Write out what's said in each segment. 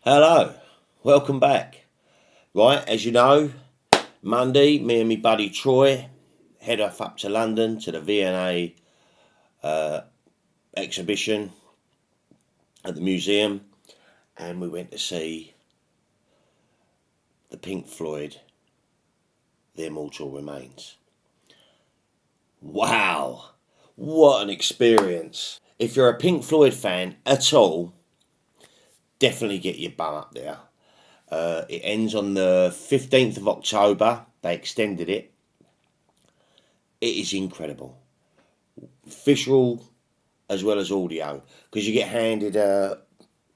Hello, welcome back. Right, as you know, Monday, me and my buddy Troy head off up to London to the V&A exhibition at the museum, and we went to see the Pink Floyd, The Immortal Remains. Wow, what an experience. If you're a Pink Floyd fan at all, definitely get your bum up there. It ends on the 15th of October. They extended it. It is incredible. Visual as well as audio, because you get handed a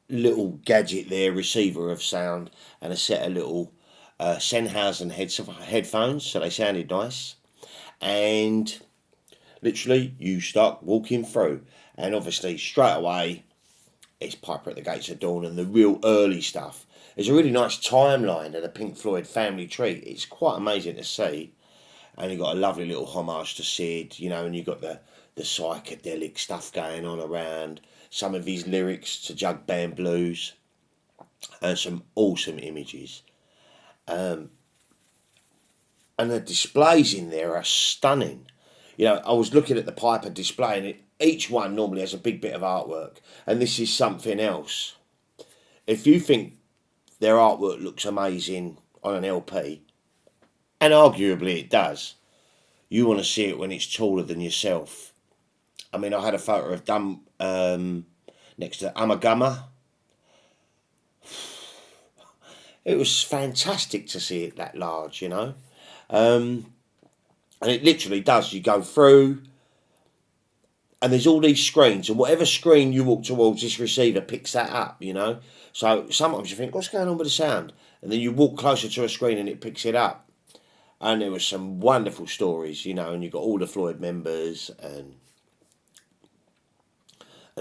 little gadget there, receiver of sound, and a set of little Sennheiser headphones, so they sounded nice. And literally, you start walking through, and obviously, straight away, it's Piper at the Gates of Dawn and the real early stuff. There's a really nice timeline of the Pink Floyd family tree. It's quite amazing to see. And you've got a lovely little homage to Sid, and you've got the psychedelic stuff going on around, some of his lyrics to Jug Band Blues, and some awesome images. And the displays in there are stunning. I was looking at the Piper display, and each one normally has a big bit of artwork, and this is something else. If you think their artwork looks amazing on an LP, and arguably it does, you want to see it when it's taller than yourself. I mean, I had a photo of Dum next to Amagama. It was fantastic to see it that large, and it literally does. You go through, and there's all these screens, and whatever screen you walk towards, this receiver picks that up, So sometimes you think, what's going on with the sound? And then you walk closer to a screen and it picks it up. And there were some wonderful stories, and you've got all the Floyd members and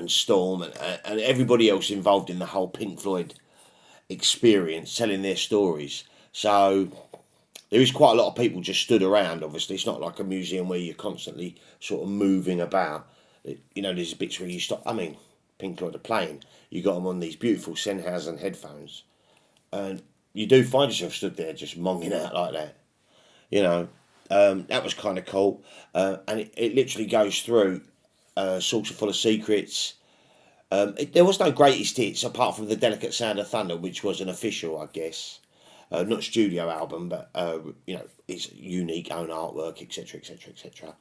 Storm and everybody else involved in the whole Pink Floyd experience, telling their stories. So there is quite a lot of people just stood around. Obviously, it's not like a museum where you're constantly sort of moving about. There's bits where you stop. I mean, Pink Floyd are playing. You got them on these beautiful Sennheiser headphones, and you do find yourself stood there just monging out like that. That was kind of cool. And it literally goes through Saucer Full of Secrets. There was no greatest hits apart from the Delicate Sound of Thunder, which was an official, I guess. Not studio album, but it's unique own artwork, etc., etc., etc.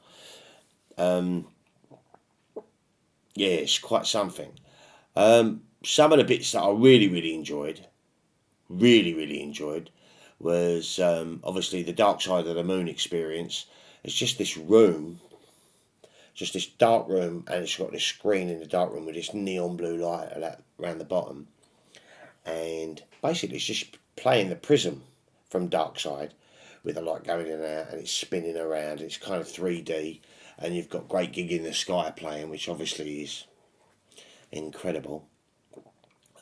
Yeah, it's quite something. Some of the bits that I really enjoyed, was obviously the Dark Side of the Moon experience. It's just this room, just this dark room, and it's got this screen in the dark room with this neon blue light around the bottom. And basically, it's just playing the prism from Dark Side with the light going in and out, and it's spinning around. It's kind of 3D, and you've got Great Gig in the Sky playing, which obviously is incredible.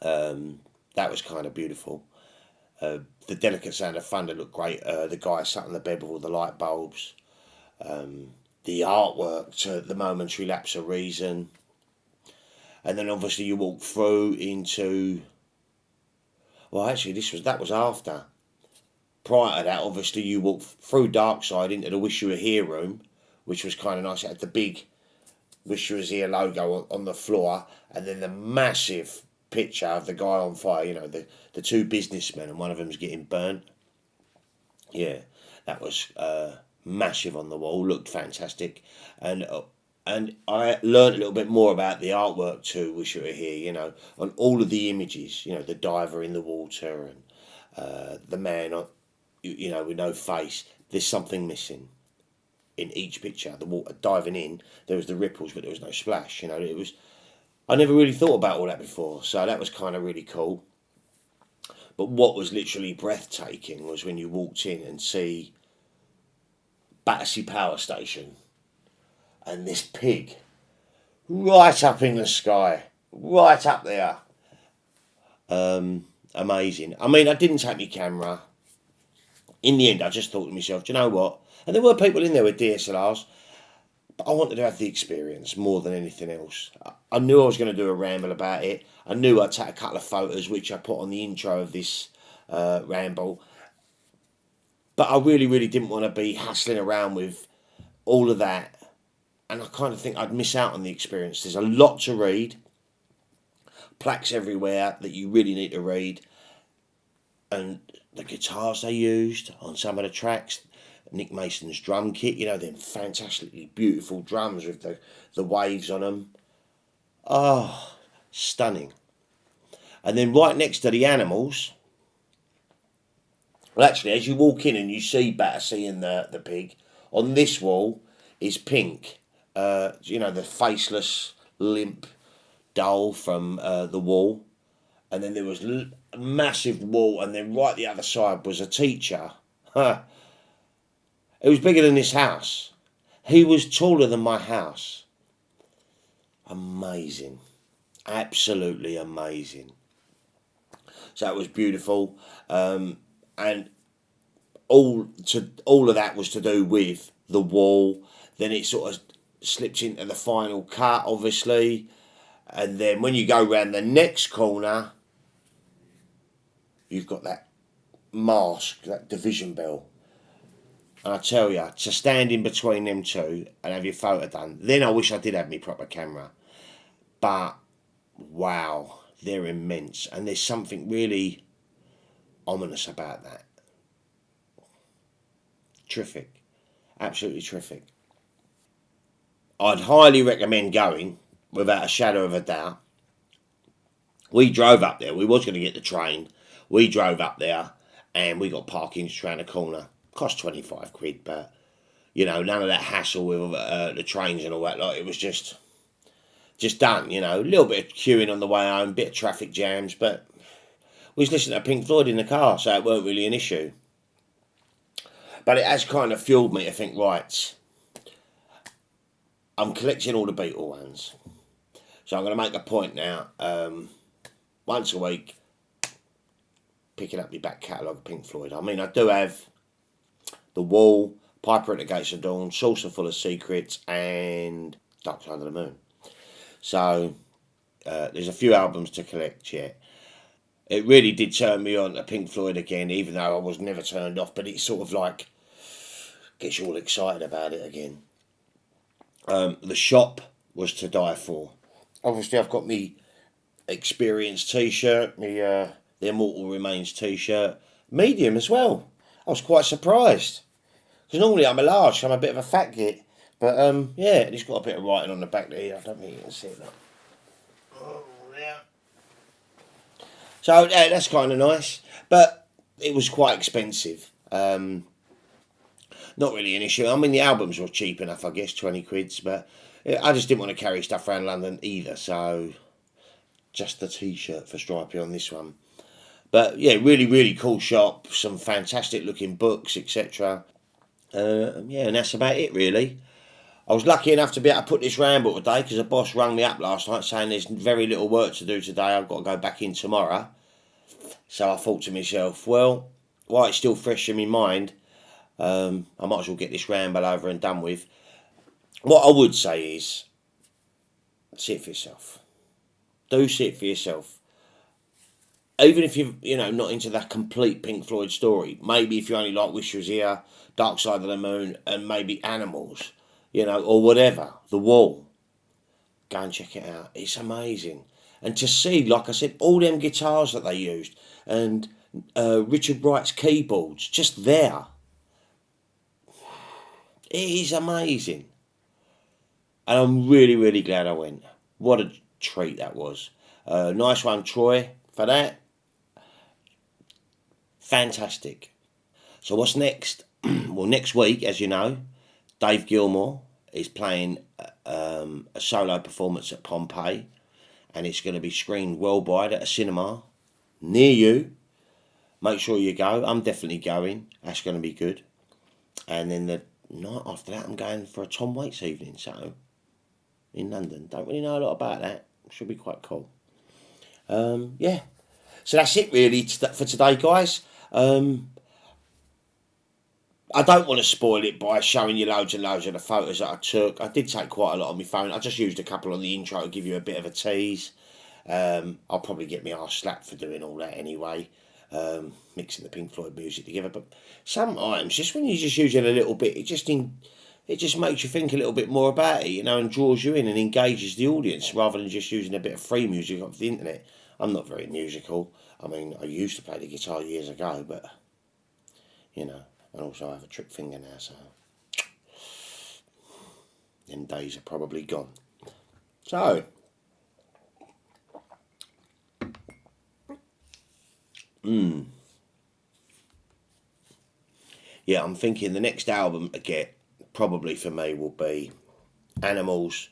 That was kind of beautiful. The Delicate Sound of Thunder looked great. The guy sat on the bed with all the light bulbs. The artwork to The Momentary Lapse of Reason. And then obviously you walk through into... Well, actually, that was after. Prior to that, obviously, you walk through Dark Side into the Wish You Were Here room, which was kind of nice. It had the big Wish You Was Here logo on the floor, and then the massive picture of the guy on fire, the two businessmen, and one of them's getting burnt. Yeah, that was massive on the wall, looked fantastic. And I learned a little bit more about the artwork too, Wish You Were Here, on all of the images, the diver in the water and the man on, with no face. There's something missing in each picture. The water diving in, there was the ripples, but there was no splash. It was... I never really thought about all that before, so that was kind of really cool. But what was literally breathtaking was when you walked in and see Battersea Power Station and this pig right up in the sky, right up there. Amazing. I mean, I didn't take my camera. In the end, I just thought to myself, do you know what? And there were people in there with DSLRs. But I wanted to have the experience more than anything else. I knew I was going to do a ramble about it. I knew I'd take a couple of photos, which I put on the intro of this ramble. But I really, really didn't want to be hassling around with all of that. And I kind of think I'd miss out on the experience. There's a lot to read, plaques everywhere that you really need to read. And the guitars they used on some of the tracks, Nick Mason's drum kit, them fantastically beautiful drums with the waves on them. Oh, stunning. And then right next to the animals, well, actually, as you walk in and you see Battersea and the pig, on this wall is Pink, the faceless, limp doll from the wall. And then there was a massive wall, and then right the other side was a teacher. Huh. It was bigger than this house. He was taller than my house. Amazing. Absolutely amazing. So it was beautiful. And all of that was to do with the wall. Then it sort of slipped into the final cut, obviously. And then when you go round the next corner, you've got that mask, that division bell. And I tell you, to stand in between them two and have your photo done, then I wish I did have my proper camera. But, wow, they're immense. And there's something really ominous about that. Terrific. Absolutely terrific. I'd highly recommend going, without a shadow of a doubt. We drove up there. We was going to get the train. We drove up there and we got parking just around the corner. Cost 25 quid, but, none of that hassle with the trains and all that. Like, it was just done, a little bit of queuing on the way home, bit of traffic jams, but we was listening to Pink Floyd in the car, so it weren't really an issue. But it has kind of fueled me to think, right, I'm collecting all the Beatle ones. So I'm going to make a point now, once a week, picking up my back catalogue of Pink Floyd. I mean, I do have The Wall, Piper at the Gates of Dawn, Saucer Full of Secrets, and Dark Side of the Moon. So there's a few albums to collect yet. It really did turn me on to Pink Floyd again, even though I was never turned off, but it sort of like gets you all excited about it again. The shop was to die for. Obviously, I've got me Experience t-shirt, me The Immortal Remains t-shirt, medium as well. I was quite surprised because normally I'm a large, so I'm a bit of a fat git. But yeah, it's got a bit of writing on the back there. I don't think you can see it. Oh, yeah. So yeah, that's kind of nice, but it was quite expensive. Not really an issue. I mean, the albums were cheap enough, I guess, 20 quids, but I just didn't want to carry stuff around London either, so just the t-shirt for Stripey on this one. But yeah, really, really cool shop, some fantastic looking books, etc. Yeah, and that's about it, really. I was lucky enough to be able to put this ramble today because the boss rang me up last night saying there's very little work to do today. I've got to go back in tomorrow. So I thought to myself, well, while it's still fresh in my mind, I might as well get this ramble over and done with. What I would say is, see it for yourself. Do see it for yourself. Even if you're not into that complete Pink Floyd story, maybe if you only like Wish You Was Here, Dark Side of the Moon, and maybe Animals, or whatever, The Wall, go and check it out. It's amazing. And to see, like I said, all them guitars that they used, and Richard Wright's keyboards, just there. It is amazing. And I'm really, really glad I went. What a treat that was. Nice one, Troy, for that. Fantastic. So what's next? Well, next week, as you know, Dave Gilmour is playing a solo performance at Pompeii, and it's going to be screened worldwide at a cinema near you. Make sure you go. I'm definitely going. That's going to be good. And then the night after that, I'm going for a Tom Waits evening, so in London. Don't really know a lot about that. Should be quite cool. Yeah. So that's it really for today, guys. I don't want to spoil it by showing you loads and loads of the photos that I took. I did take quite a lot on my phone. I just used a couple on the intro to give you a bit of a tease. I'll probably get my arse slapped for doing all that anyway, mixing the Pink Floyd music together. But sometimes, just when you're just using a little bit, it just makes you think a little bit more about it, you know, and draws you in and engages the audience rather than just using a bit of free music off the internet. I'm not very musical. I mean, I used to play the guitar years ago, but, you know, and also I have a trick finger now, so them days are probably gone. So, yeah, I'm thinking the next album to get, probably for me, will be Animals,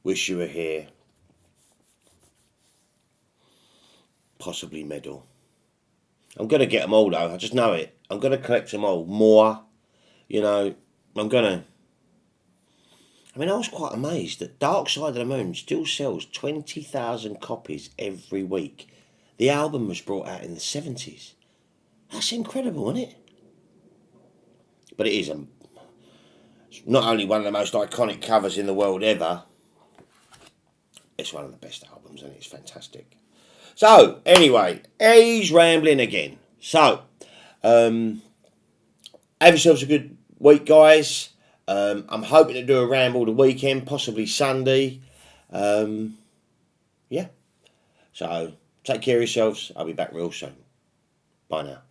Wish You Were Here, possibly Medal. I'm going to get them all though, I just know it. I'm going to collect them all. More, you know, I'm going to... I mean, I was quite amazed that Dark Side of the Moon still sells 20,000 copies every week. The album was brought out in the 70s. That's incredible, isn't it? But it is not only one of the most iconic covers in the world ever, it's one of the best albums and it's fantastic. So, anyway, he's rambling again. So, have yourselves a good week, guys. I'm hoping to do a ramble the weekend, possibly Sunday. Yeah. So, take care of yourselves. I'll be back real soon. Bye now.